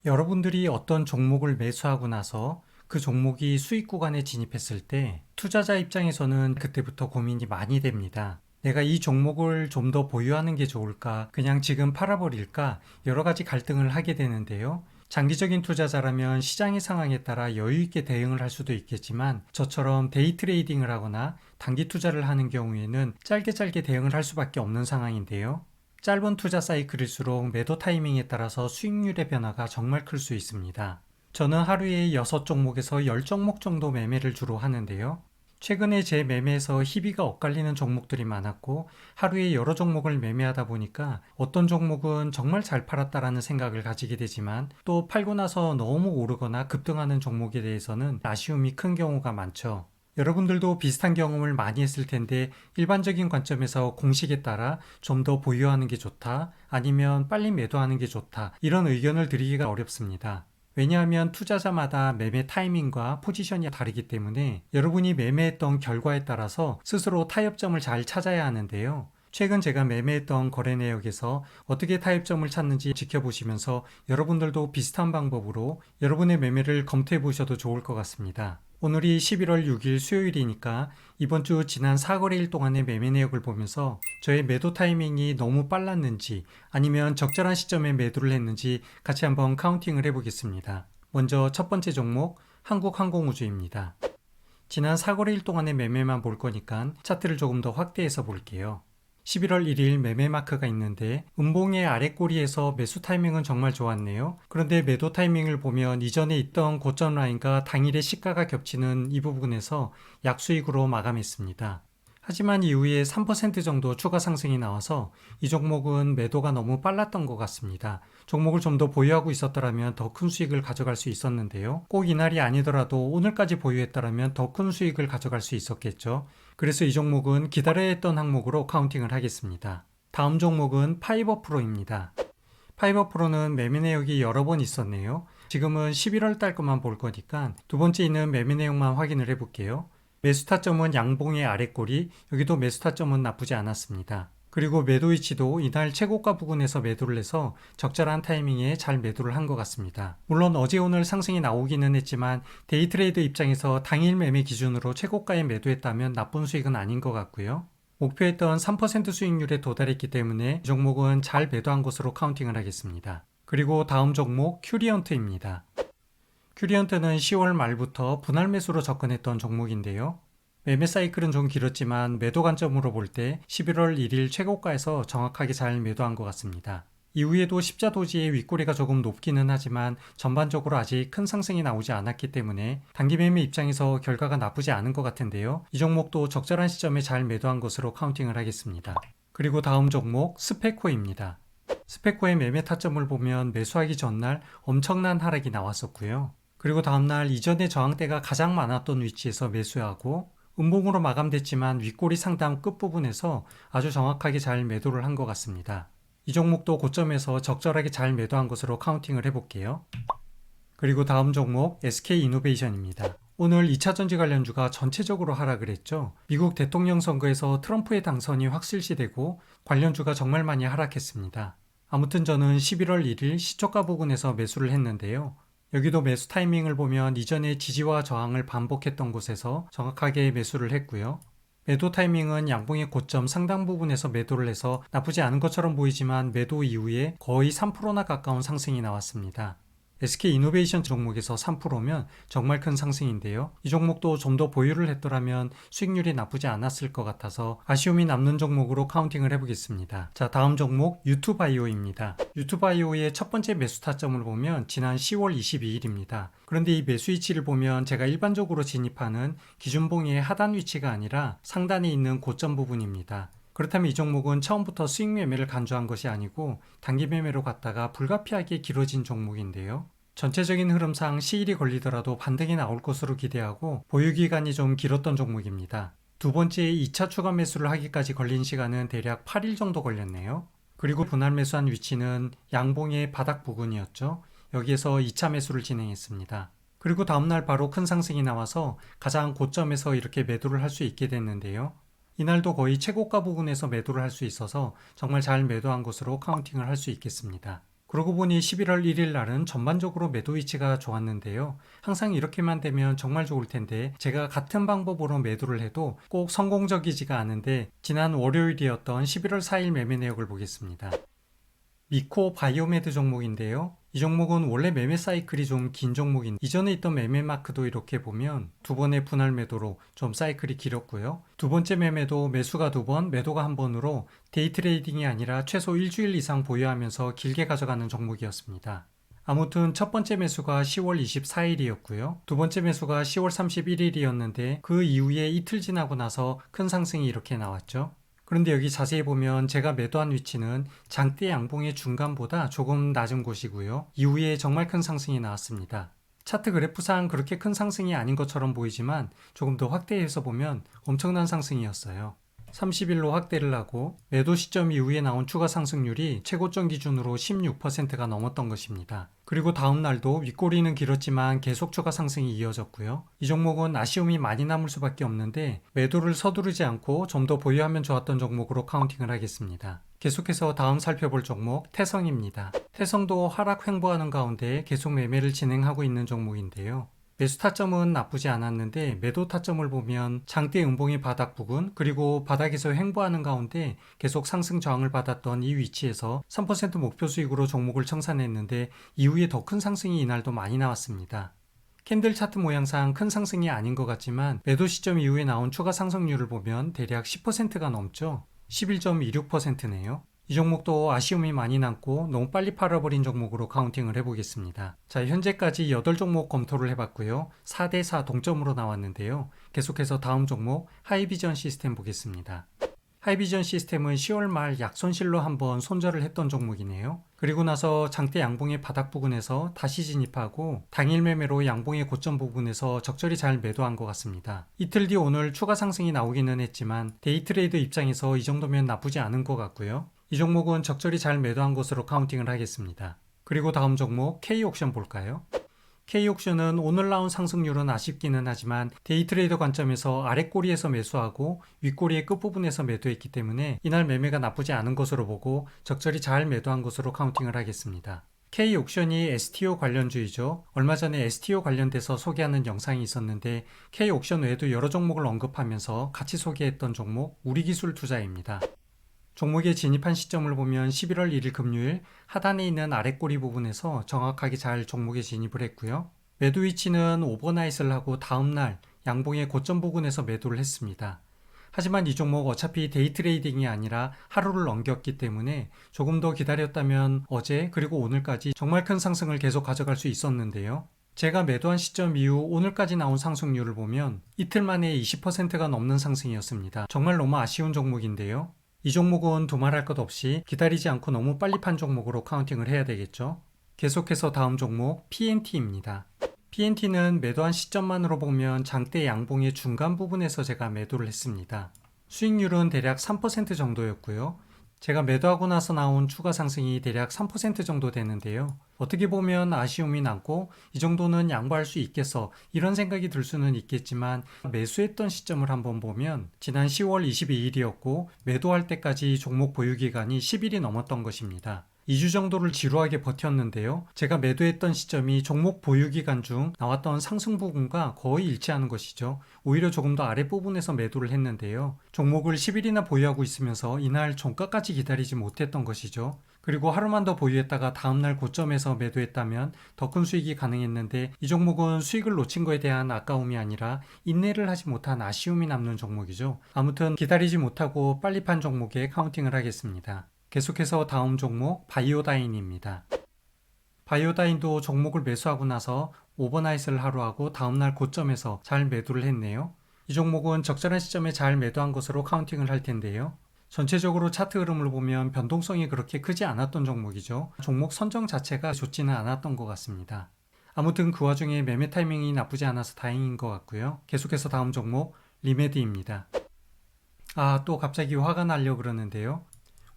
여러분들이 어떤 종목을 매수하고 나서 그 종목이 수익 구간에 진입했을 때 투자자 입장에서는 그때부터 고민이 많이 됩니다. 내가 이 종목을 좀 더 보유하는 게 좋을까? 그냥 지금 팔아버릴까? 여러 가지 갈등을 하게 되는데요. 장기적인 투자자라면 시장의 상황에 따라 여유 있게 대응을 할 수도 있겠지만 저처럼 데이 트레이딩을 하거나 단기 투자를 하는 경우에는 짧게 대응을 할 수밖에 없는 상황인데요. 짧은 투자 사이클일수록 매도 타이밍에 따라서 수익률의 변화가 정말 클 수 있습니다. 저는 하루에 6종목에서 10종목 정도 매매를 주로 하는데요. 최근에 제 매매에서 희비가 엇갈리는 종목들이 많았고 하루에 여러 종목을 매매하다 보니까 어떤 종목은 정말 잘 팔았다라는 생각을 가지게 되지만 또 팔고 나서 너무 오르거나 급등하는 종목에 대해서는 아쉬움이 큰 경우가 많죠. 여러분들도 비슷한 경험을 많이 했을 텐데 일반적인 관점에서 공식에 따라 좀 더 보유하는 게 좋다, 아니면 빨리 매도하는 게 좋다, 이런 의견을 드리기가 어렵습니다. 왜냐하면 투자자마다 매매 타이밍과 포지션이 다르기 때문에 여러분이 매매했던 결과에 따라서 스스로 타협점을 잘 찾아야 하는데요. 최근 제가 매매했던 거래 내역에서 어떻게 타협점을 찾는지 지켜보시면서 여러분들도 비슷한 방법으로 여러분의 매매를 검토해 보셔도 좋을 것 같습니다. 오늘이 11월 6일 수요일이니까 이번 주 지난 4거래일 동안의 매매 내역을 보면서 저의 매도 타이밍이 너무 빨랐는지 아니면 적절한 시점에 매도를 했는지 같이 한번 카운팅을 해보겠습니다. 먼저 첫 번째 종목 한국항공우주입니다. 지난 4거래일 동안의 매매만 볼 거니까 차트를 조금 더 확대해서 볼게요. 11월 1일 매매 마크가 있는데 음봉의 아래 꼬리에서 매수 타이밍은 정말 좋았네요. 그런데 매도 타이밍을 보면 이전에 있던 고점 라인과 당일의 시가가 겹치는 이 부분에서 약수익으로 마감했습니다. 하지만 이후에 3% 정도 추가 상승이 나와서 이 종목은 매도가 너무 빨랐던 것 같습니다. 종목을 좀 더 보유하고 있었더라면 더 큰 수익을 가져갈 수 있었는데요. 꼭 이날이 아니더라도 오늘까지 보유했더라면 더 큰 수익을 가져갈 수 있었겠죠. 그래서 이 종목은 기다려야 했던 항목으로 카운팅을 하겠습니다. 다음 종목은 파이버프로입니다. 파이버프로는 매매 내역이 여러 번 있었네요. 지금은 11월 달 것만 볼 거니까 두 번째 있는 매매 내용만 확인을 해볼게요. 매수 타점은 양봉의 아랫꼬리, 여기도 매수 타점은 나쁘지 않았습니다. 그리고 매도 위치도 이날 최고가 부근에서 매도를 해서 적절한 타이밍에 잘 매도를 한 것 같습니다. 물론 어제 오늘 상승이 나오기는 했지만 데이 트레이드 입장에서 당일 매매 기준으로 최고가에 매도했다면 나쁜 수익은 아닌 것 같고요. 목표했던 3% 수익률에 도달했기 때문에 이 종목은 잘 매도한 것으로 카운팅을 하겠습니다. 그리고 다음 종목 큐리언트입니다. 큐리언트는 10월 말부터 분할 매수로 접근했던 종목인데요. 매매 사이클은 좀 길었지만 매도 관점으로 볼 때 11월 1일 최고가에서 정확하게 잘 매도한 것 같습니다. 이후에도 십자 도지의 윗꼬리가 조금 높기는 하지만 전반적으로 아직 큰 상승이 나오지 않았기 때문에 단기 매매 입장에서 결과가 나쁘지 않은 것 같은데요. 이 종목도 적절한 시점에 잘 매도한 것으로 카운팅을 하겠습니다. 그리고 다음 종목 스페코입니다. 스페코의 매매 타점을 보면 매수하기 전날 엄청난 하락이 나왔었고요. 그리고 다음날 이전의 저항대가 가장 많았던 위치에서 매수하고 음봉으로 마감됐지만 윗꼬리 상단 끝부분에서 아주 정확하게 잘 매도를 한 것 같습니다. 이 종목도 고점에서 적절하게 잘 매도한 것으로 카운팅을 해볼게요. 그리고 다음 종목 SK이노베이션입니다. 오늘 2차전지 관련주가 전체적으로 하락을 했죠. 미국 대통령 선거에서 트럼프의 당선이 확실시되고 관련주가 정말 많이 하락했습니다. 아무튼 저는 11월 1일 시초가 부근에서 매수를 했는데요. 여기도 매수 타이밍을 보면 이전에 지지와 저항을 반복했던 곳에서 정확하게 매수를 했고요. 매도 타이밍은 양봉의 고점 상당 부분에서 매도를 해서 나쁘지 않은 것처럼 보이지만 매도 이후에 거의 3%나 가까운 상승이 나왔습니다. SK이노베이션 종목에서 3%면 정말 큰 상승인데요. 이 종목도 좀 더 보유를 했더라면 수익률이 나쁘지 않았을 것 같아서 아쉬움이 남는 종목으로 카운팅을 해보겠습니다. 자, 다음 종목 유투바이오입니다. 유투바이오의 첫 번째 매수 타점을 보면 지난 10월 22일입니다. 그런데 이 매수 위치를 보면 제가 일반적으로 진입하는 기준봉의 하단 위치가 아니라 상단에 있는 고점 부분입니다. 그렇다면 이 종목은 처음부터 수익 매매를 간주한 것이 아니고 단기 매매로 갔다가 불가피하게 길어진 종목인데요. 전체적인 흐름상 시일이 걸리더라도 반등이 나올 것으로 기대하고 보유기간이 좀 길었던 종목입니다. 두 번째 2차 추가 매수를 하기까지 걸린 시간은 대략 8일 정도 걸렸네요. 그리고 분할 매수한 위치는 양봉의 바닥 부근이었죠. 여기에서 2차 매수를 진행했습니다. 그리고 다음날 바로 큰 상승이 나와서 가장 고점에서 이렇게 매도를 할 수 있게 됐는데요. 이날도 거의 최고가 부근에서 매도를 할 수 있어서 정말 잘 매도한 것으로 카운팅을 할 수 있겠습니다. 그러고 보니 11월 1일 날은 전반적으로 매도 위치가 좋았는데요. 항상 이렇게만 되면 정말 좋을 텐데 제가 같은 방법으로 매도를 해도 꼭 성공적이지가 않은데 지난 월요일이었던 11월 4일 매매 내역을 보겠습니다. 미코 바이오메드 종목인데요. 이 종목은 원래 매매 사이클이 좀 긴 종목인 이전에 있던 매매 마크도 이렇게 보면 두 번의 분할 매도로 좀 사이클이 길었고요. 두 번째 매매도 매수가 두 번, 매도가 한 번으로 데이 트레이딩이 아니라 최소 일주일 이상 보유하면서 길게 가져가는 종목이었습니다. 아무튼 첫 번째 매수가 10월 24일이었고요. 두 번째 매수가 10월 31일이었는데 그 이후에 이틀 지나고 나서 큰 상승이 이렇게 나왔죠. 그런데 여기 자세히 보면 제가 매도한 위치는 장대 양봉의 중간보다 조금 낮은 곳이고요. 이후에 정말 큰 상승이 나왔습니다. 차트 그래프상 그렇게 큰 상승이 아닌 것처럼 보이지만 조금 더 확대해서 보면 엄청난 상승이었어요. 30일로 확대를 하고 매도 시점 이후에 나온 추가 상승률이 최고점 기준으로 16%가 넘었던 것입니다. 그리고 다음 날도 윗꼬리는 길었지만 계속 추가 상승이 이어졌고요. 이 종목은 아쉬움이 많이 남을 수밖에 없는데 매도를 서두르지 않고 좀 더 보유하면 좋았던 종목으로 카운팅을 하겠습니다. 계속해서 다음 살펴볼 종목 태성입니다. 태성도 하락 횡보하는 가운데 계속 매매를 진행하고 있는 종목인데요. 매수 타점은 나쁘지 않았는데 매도 타점을 보면 장대 음봉의 바닥 부근 그리고 바닥에서 횡보하는 가운데 계속 상승 저항을 받았던 이 위치에서 3% 목표 수익으로 종목을 청산했는데 이후에 더 큰 상승이 이날도 많이 나왔습니다. 캔들 차트 모양상 큰 상승이 아닌 것 같지만 매도 시점 이후에 나온 추가 상승률을 보면 대략 10%가 넘죠. 11.26%네요. 이 종목도 아쉬움이 많이 남고 너무 빨리 팔아버린 종목으로 카운팅을 해보겠습니다. 자, 현재까지 8종목 검토를 해봤고요. 4대4 동점으로 나왔는데요. 계속해서 다음 종목 하이비전 시스템 보겠습니다. 하이비전 시스템은 10월 말 약손실로 한번 손절을 했던 종목이네요. 그리고 나서 장대 양봉의 바닥 부근에서 다시 진입하고 당일 매매로 양봉의 고점 부분에서 적절히 잘 매도한 것 같습니다. 이틀 뒤 오늘 추가 상승이 나오기는 했지만 데이 트레이더 입장에서 이 정도면 나쁘지 않은 것 같고요. 이 종목은 적절히 잘 매도한 것으로 카운팅을 하겠습니다. 그리고 다음 종목 K옥션 볼까요? K옥션은 오늘 나온 상승률은 아쉽기는 하지만 데이 트레이더 관점에서 아랫꼬리에서 매수하고 윗꼬리의 끝부분에서 매도했기 때문에 이날 매매가 나쁘지 않은 것으로 보고 적절히 잘 매도한 것으로 카운팅을 하겠습니다. K옥션이 STO 관련주이죠. 얼마 전에 STO 관련돼서 소개하는 영상이 있었는데 K옥션 외에도 여러 종목을 언급하면서 같이 소개했던 종목 우리기술투자입니다. 종목에 진입한 시점을 보면 11월 1일 금요일 하단에 있는 아랫꼬리 부분에서 정확하게 잘 종목에 진입을 했고요. 매도 위치는 오버나잇을 하고 다음날 양봉의 고점 부근에서 매도를 했습니다. 하지만 이 종목 어차피 데이 트레이딩이 아니라 하루를 넘겼기 때문에 조금 더 기다렸다면 어제 그리고 오늘까지 정말 큰 상승을 계속 가져갈 수 있었는데요. 제가 매도한 시점 이후 오늘까지 나온 상승률을 보면 이틀 만에 20%가 넘는 상승이었습니다. 정말 너무 아쉬운 종목인데요. 이 종목은 두말할 것 없이 기다리지 않고 너무 빨리 판 종목으로 카운팅을 해야 되겠죠. 계속해서 다음 종목 PNT입니다. PNT는 매도한 시점만으로 보면 장대 양봉의 중간 부분에서 제가 매도를 했습니다. 수익률은 대략 3% 정도였고요. 제가 매도하고 나서 나온 추가 상승이 대략 3% 정도 되는데요. 어떻게 보면 아쉬움이 남고 이 정도는 양보할 수 있겠어 이런 생각이 들 수는 있겠지만 매수했던 시점을 한번 보면 지난 10월 22일이었고 매도할 때까지 종목 보유 기간이 10일이 넘었던 것입니다. 2주 정도를 지루하게 버텼는데요. 제가 매도했던 시점이 종목 보유 기간 중 나왔던 상승 부분과 거의 일치하는 것이죠. 오히려 조금 더 아랫부분에서 매도를 했는데요. 종목을 10일이나 보유하고 있으면서 이날 종가까지 기다리지 못했던 것이죠. 그리고 하루만 더 보유했다가 다음날 고점에서 매도했다면 더 큰 수익이 가능했는데 이 종목은 수익을 놓친 거에 대한 아까움이 아니라 인내를 하지 못한 아쉬움이 남는 종목이죠. 아무튼 기다리지 못하고 빨리 판 종목에 카운팅을 하겠습니다. 계속해서 다음 종목 바이오다인입니다. 바이오다인도 종목을 매수하고 나서 오버나잇을 하루 하고 다음날 고점에서 잘 매도를 했네요. 이 종목은 적절한 시점에 잘 매도한 것으로 카운팅을 할 텐데요. 전체적으로 차트 흐름을 보면 변동성이 그렇게 크지 않았던 종목이죠. 종목 선정 자체가 좋지는 않았던 것 같습니다. 아무튼 그 와중에 매매 타이밍이 나쁘지 않아서 다행인 것 같고요. 계속해서 다음 종목 리메디입니다. 또 갑자기 화가 나려고 그러는데요.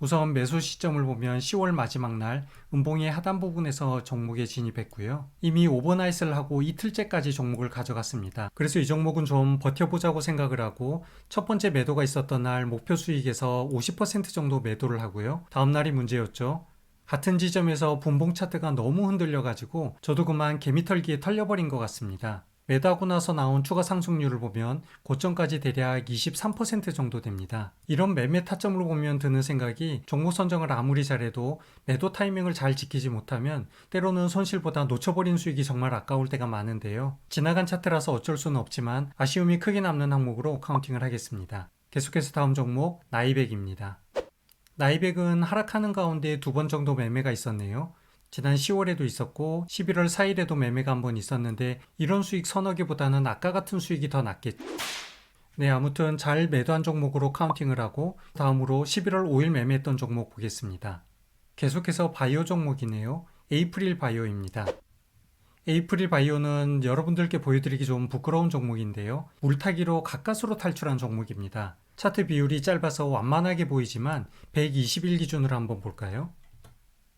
우선 매수 시점을 보면 10월 마지막 날 음봉의 하단 부분에서 종목에 진입했고요. 이미 오버나잇을 하고 이틀째까지 종목을 가져갔습니다. 그래서 이 종목은 좀 버텨보자고 생각을 하고 첫 번째 매도가 있었던 날 목표 수익에서 50% 정도 매도를 하고요. 다음 날이 문제였죠. 같은 지점에서 분봉 차트가 너무 흔들려가지고 저도 그만 개미털기에 털려버린 것 같습니다. 매도하고 나서 나온 추가 상승률을 보면 고점까지 대략 23% 정도 됩니다. 이런 매매 타점으로 보면 드는 생각이 종목 선정을 아무리 잘해도 매도 타이밍을 잘 지키지 못하면 때로는 손실보다 놓쳐버린 수익이 정말 아까울 때가 많은데요. 지나간 차트라서 어쩔 수는 없지만 아쉬움이 크게 남는 항목으로 카운팅을 하겠습니다. 계속해서 다음 종목 나이백입니다. 나이백은 하락하는 가운데 두 번 정도 매매가 있었네요. 지난 10월에도 있었고 11월 4일에도 매매가 한 번 있었는데 이런 수익 서너 개보다는 아까 같은 수익이 더 낫겠죠. 네, 아무튼 잘 매도한 종목으로 카운팅을 하고 다음으로 11월 5일 매매했던 종목 보겠습니다. 계속해서 바이오 종목이네요. 에이프릴 바이오입니다. 에이프릴 바이오는 여러분들께 보여드리기 좀 부끄러운 종목인데요. 물타기로 가까스로 탈출한 종목입니다. 차트 비율이 짧아서 완만하게 보이지만 120일 기준으로 한번 볼까요?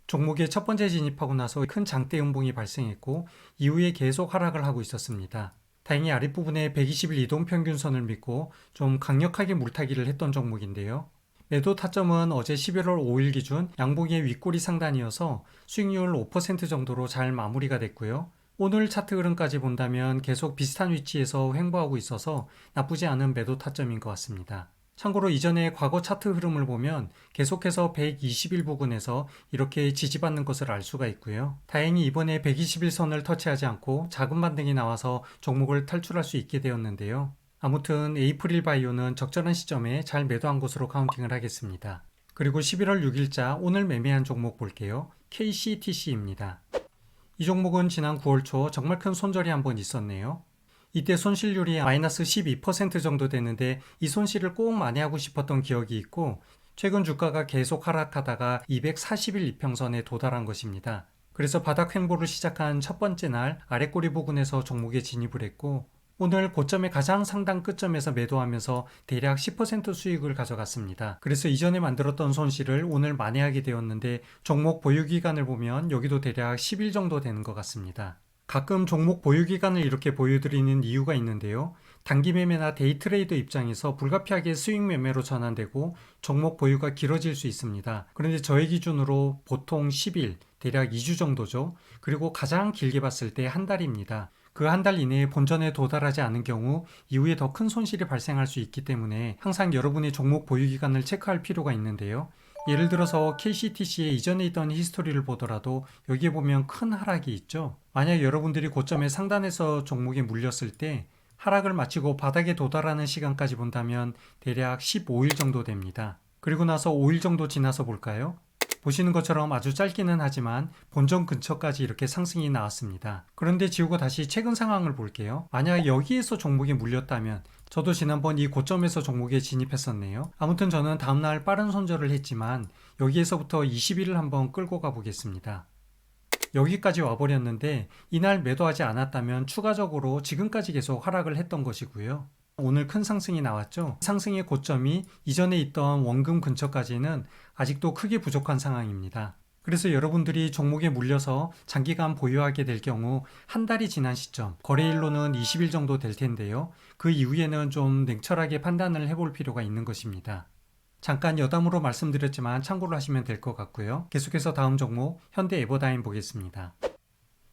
종목에 첫 번째 진입하고 나서 큰 장대 음봉이 발생했고 이후에 계속 하락을 하고 있었습니다. 다행히 아랫부분에 120일 이동평균선을 믿고 좀 강력하게 물타기를 했던 종목인데요. 매도 타점은 어제 11월 5일 기준 양봉의 윗꼬리 상단이어서 수익률 5% 정도로 잘 마무리가 됐고요. 오늘 차트 흐름까지 본다면 계속 비슷한 위치에서 횡보하고 있어서 나쁘지 않은 매도 타점인 것 같습니다. 참고로 이전에 과거 차트 흐름을 보면 계속해서 120일 부근에서 이렇게 지지받는 것을 알 수가 있고요. 다행히 이번에 120일 선을 터치하지 않고 작은 반등이 나와서 종목을 탈출할 수 있게 되었는데요. 아무튼 에이프릴 바이오는 적절한 시점에 잘 매도한 것으로 카운팅을 하겠습니다. 그리고 11월 6일자 오늘 매매한 종목 볼게요. KCTC입니다. 이 종목은 지난 9월 초 정말 큰 손절이 한번 있었네요. 이때 손실률이 마이너스 12% 정도 되는데 이 손실을 꼭 만회하고 싶었던 기억이 있고 최근 주가가 계속 하락하다가 240일 이평선에 도달한 것입니다. 그래서 바닥 횡보를 시작한 첫 번째 날 아랫꼬리 부근에서 종목에 진입을 했고 오늘 고점의 가장 상단 끝점에서 매도하면서 대략 10% 수익을 가져갔습니다. 그래서 이전에 만들었던 손실을 오늘 만회하게 되었는데 종목 보유기간을 보면 여기도 대략 10일 정도 되는 것 같습니다. 가끔 종목 보유기간을 이렇게 보여드리는 이유가 있는데요. 단기 매매나 데이 트레이더 입장에서 불가피하게 수익 매매로 전환되고 종목 보유가 길어질 수 있습니다. 그런데 저의 기준으로 보통 10일, 대략 2주 정도죠. 그리고 가장 길게 봤을 때 한 달입니다. 그 한 달 이내에 본전에 도달하지 않은 경우 이후에 더 큰 손실이 발생할 수 있기 때문에 항상 여러분의 종목 보유기간을 체크할 필요가 있는데요. 예를 들어서 KCTC의 이전에 있던 히스토리를 보더라도 여기에 보면 큰 하락이 있죠. 만약 여러분들이 고점의 상단에서 종목에 물렸을 때 하락을 마치고 바닥에 도달하는 시간까지 본다면 대략 15일 정도 됩니다. 그리고 나서 5일 정도 지나서 볼까요? 보시는 것처럼 아주 짧기는 하지만 본전 근처까지 이렇게 상승이 나왔습니다. 그런데 지우고 다시 최근 상황을 볼게요. 만약 여기에서 종목이 물렸다면 저도 지난번 이 고점에서 종목에 진입했었네요. 아무튼 저는 다음날 빠른 손절을 했지만 여기에서부터 20일을 한번 끌고 가보겠습니다. 여기까지 와버렸는데 이날 매도하지 않았다면 추가적으로 지금까지 계속 하락을 했던 것이고요. 오늘 큰 상승이 나왔죠. 상승의 고점이 이전에 있던 원금 근처까지는 아직도 크게 부족한 상황입니다. 그래서 여러분들이 종목에 물려서 장기간 보유하게 될 경우 한 달이 지난 시점, 거래일로는 20일 정도 될 텐데요. 그 이후에는 좀 냉철하게 판단을 해볼 필요가 있는 것입니다. 잠깐 여담으로 말씀드렸지만 참고로 하시면 될 것 같고요. 계속해서 다음 종목 현대에버다임 보겠습니다.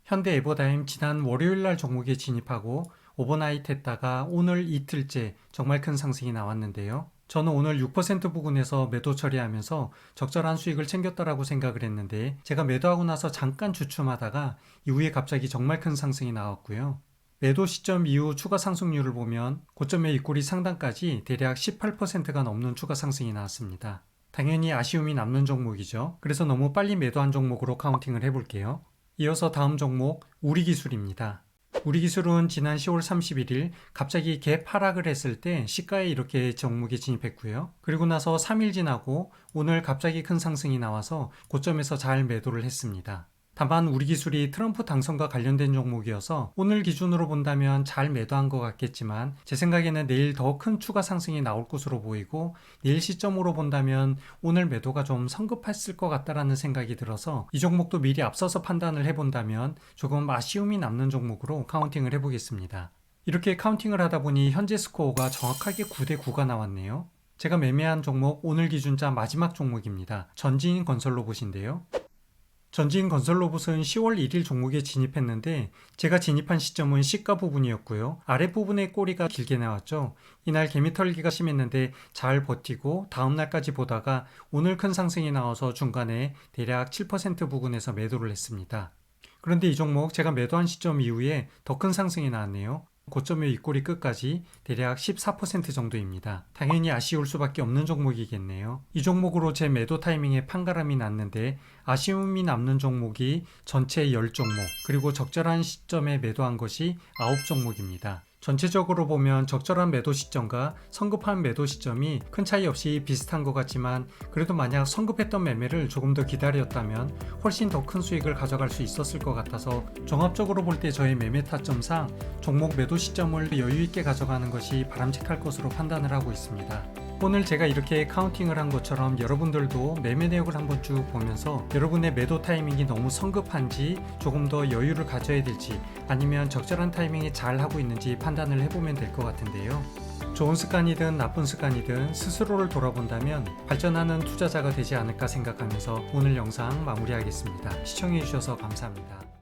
현대에버다임 지난 월요일날 종목에 진입하고 오버나이트 했다가 오늘 이틀째 정말 큰 상승이 나왔는데요. 저는 오늘 6% 부근에서 매도 처리하면서 적절한 수익을 챙겼다라고 생각을 했는데 제가 매도하고 나서 잠깐 주춤하다가 이후에 갑자기 정말 큰 상승이 나왔고요. 매도 시점 이후 추가 상승률을 보면 고점의 윗꼬리 상단까지 대략 18%가 넘는 추가 상승이 나왔습니다. 당연히 아쉬움이 남는 종목이죠. 그래서 너무 빨리 매도한 종목으로 카운팅을 해볼게요. 이어서 다음 종목 우리기술입니다. 우리기술은 지난 10월 31일 갑자기 갭 하락을 했을 때 시가에 이렇게 종목에 진입했고요. 그리고 나서 3일 지나고 오늘 갑자기 큰 상승이 나와서 고점에서 잘 매도를 했습니다. 다만 우리기술이 트럼프 당선과 관련된 종목이어서 오늘 기준으로 본다면 잘 매도한 것 같겠지만 제 생각에는 내일 더 큰 추가 상승이 나올 것으로 보이고 내일 시점으로 본다면 오늘 매도가 좀 성급했을 것 같다라는 생각이 들어서 이 종목도 미리 앞서서 판단을 해본다면 조금 아쉬움이 남는 종목으로 카운팅을 해보겠습니다. 이렇게 카운팅을 하다 보니 현재 스코어가 정확하게 9대 9가 나왔네요. 제가 매매한 종목 오늘 기준자 마지막 종목입니다. 전지인 건설 로봇인데요. 전지인 건설로봇은 10월 1일 종목에 진입했는데 제가 진입한 시점은 시가 부분이었고요. 아랫부분의 꼬리가 길게 나왔죠. 이날 개미털기가 심했는데 잘 버티고 다음날까지 보다가 오늘 큰 상승이 나와서 중간에 대략 7% 부근에서 매도를 했습니다. 그런데 이 종목 제가 매도한 시점 이후에 더 큰 상승이 나왔네요. 고점의 윗꼬리 끝까지 대략 14% 정도입니다. 당연히 아쉬울 수밖에 없는 종목이겠네요. 이 종목으로 제 매도 타이밍에 판가람이 났는데 아쉬움이 남는 종목이 전체 10종목, 그리고 적절한 시점에 매도한 것이 9종목입니다. 전체적으로 보면 적절한 매도 시점과 성급한 매도 시점이 큰 차이 없이 비슷한 것 같지만, 그래도 만약 성급했던 매매를 조금 더 기다렸다면 훨씬 더 큰 수익을 가져갈 수 있었을 것 같아서 종합적으로 볼 때 저의 매매 타점상 종목 매도 시점을 여유 있게 가져가는 것이 바람직할 것으로 판단을 하고 있습니다. 오늘 제가 이렇게 카운팅을 한 것처럼 여러분들도 매매 내역을 한번 쭉 보면서 여러분의 매도 타이밍이 너무 성급한지 조금 더 여유를 가져야 될지, 아니면 적절한 타이밍에 잘 하고 있는지 판단을 해보면 될 것 같은데요. 좋은 습관이든 나쁜 습관이든 스스로를 돌아본다면 발전하는 투자자가 되지 않을까 생각하면서 오늘 영상 마무리하겠습니다. 시청해주셔서 감사합니다.